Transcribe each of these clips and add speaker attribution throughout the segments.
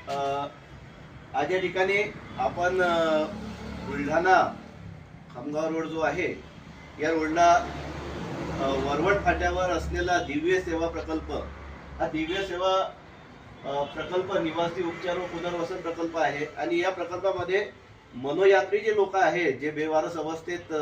Speaker 1: आज या ठिकाणी आपण बुलढाणा खामगाव रोड जो आहे या रोडला वरवड फाट्यावर असलेला दिव्य सेवा प्रकल्प, हा दिव्य सेवा प्रकल्प निवासी उपचार व पुनर्वसन प्रकल्प आहे। आणि या प्रकल्पामध्ये मनोयात्री जे लोक आहेत, जे बेवारस अवस्थेत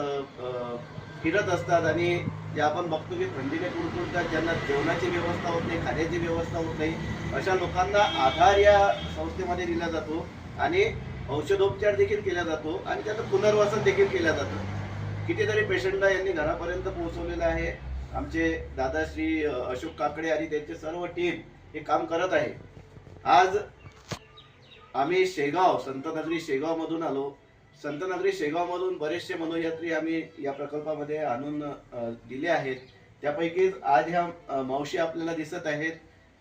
Speaker 1: फिरत असतात आणि जे आपण बघतो की थंडीने कुडकुडतात, ज्यांना जेवणाची व्यवस्था होत नाही, खाण्याची व्यवस्था होत नाही, अशा लोकांना आधार या संस्थेमध्ये दिला जातो आणि औषधोपचार देखील केला जातो आणि त्याचं पुनर्वसन देखील केलं जातं। कितीतरी पेशंटला यांनी घरापर्यंत पोहोचवलेलं आहे। आमचे दादा श्री अशोक काकडे आणि त्यांचे सर्व टीम हे काम करत आहे। आज आम्ही शेगाव, संतनगरी शेगाव मधून आलो। संतनगरी शेगाव मधून बरेचसे मनोयात्री आम्ही या प्रकल्पामध्ये आणून दिले आहेत। त्यापैकी आज ह्या मावशी आपल्याला दिसत आहेत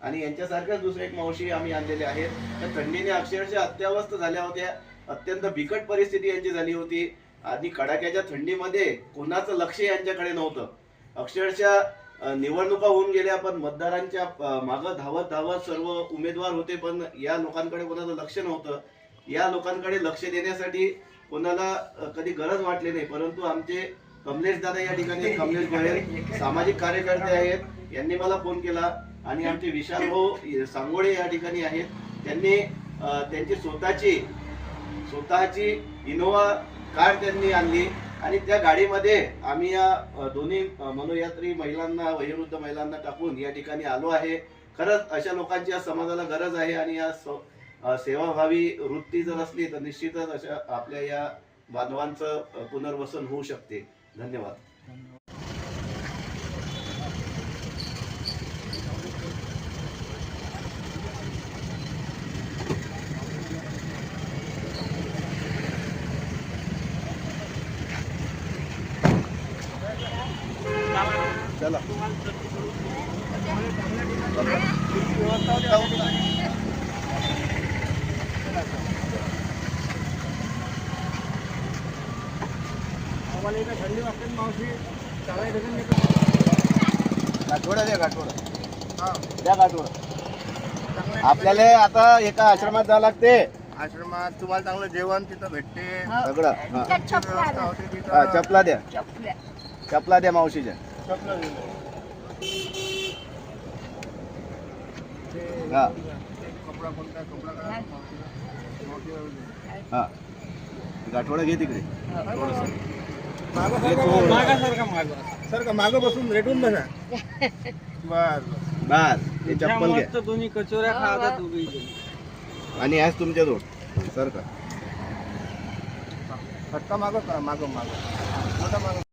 Speaker 1: आणि यांच्यासारख्याच दुसरे एक मावशी आम्ही आणलेले आहेत। त्या थंडीने अक्षरशः अत्यवस्थ झाल्या होत्या, अत्यंत बिकट परिस्थिती यांची झाली होती आणि कडाक्याच्या थंडीमध्ये कोणाचं लक्ष यांच्याकडे नव्हतं। अक्षरशः निवडणुका होऊन गेल्या, पण मतदारांच्या मागे धावत धावत सर्व उमेदवार होते, पण या लोकांकडे कोणाचं लक्ष नव्हतं। या लोकांकडे लक्ष देण्यासाठी कोणाला कधी गरज वाटली नाही, परंतु आमचे कमलेश दादा या ठिकाणी, कमलेश गोयल सामाजिक कार्यकर्ते आहेत, यांनी मला फोन केला आणि आमचे विशाल भाऊ सांगोळे या ठिकाणी आहेत। त्यांनी त्यांची स्वतःची इनोवा कार त्यांनी आणली आणि त्या गाडीमध्ये आम्ही या दोन्ही मनोयात्री महिलांना, वयोवृद्ध महिलांना टाकून या ठिकाणी आलो आहे। खरंच अशा लोकांची या समाजाला गरज आहे आणि या सेवाभावी वृत्ती जर असली तर निश्चितच अशा आपल्या या बांधवांचं पुनर्वसन होऊ शकते। धन्यवाद। चला
Speaker 2: आम्हाला इथं थंडी वाजते मावशी, चालाय डझन
Speaker 1: गाठोडा द्या, गाठोडा द्या, गाठोडा। आपल्याला आता एका आश्रमात जावं लागते।
Speaker 2: आश्रमात तुम्हाला चांगलं जेवण तिथं भेटते
Speaker 1: सगळं।
Speaker 2: व्यवस्था होते तिथं।
Speaker 1: चपला द्या, चपला द्या मावशीच्या। हा
Speaker 2: कपडा कोणता कपडा काय
Speaker 1: हा, गाठोडा घे तिकडे।
Speaker 2: सर मागं बसून रेटून बसा। बस
Speaker 1: बस, ते चप्पल घ्या
Speaker 3: दोन्ही कचोऱ्या खातात उभी
Speaker 1: आणि आज तुमच्या जवळ सर का
Speaker 2: फटका मागं करा, मागं मागं मोठा मागं।